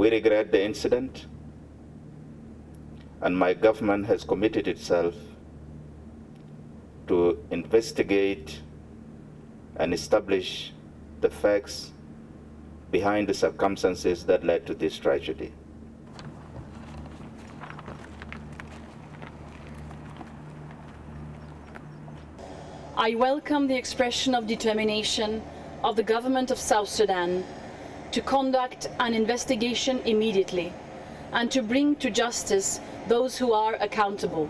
We regret the incident, and my government has committed itself to investigate and establish the facts behind the circumstances that led to this tragedy. I welcome the expression of determination of the government of South Sudan to conduct an investigation immediately and to bring to justice those who are accountable.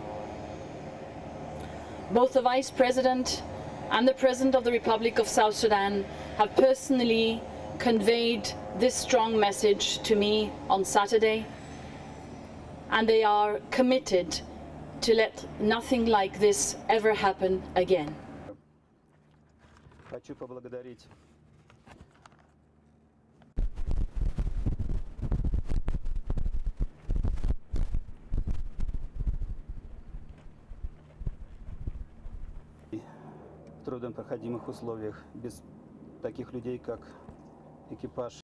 Both the Vice President and the President of the Republic of South Sudan have personally conveyed this strong message to me on Saturday, and they are committed to let nothing like this ever happen again. Хочу поблагодарить в труднопроходимых условиях без таких людей, как экипаж.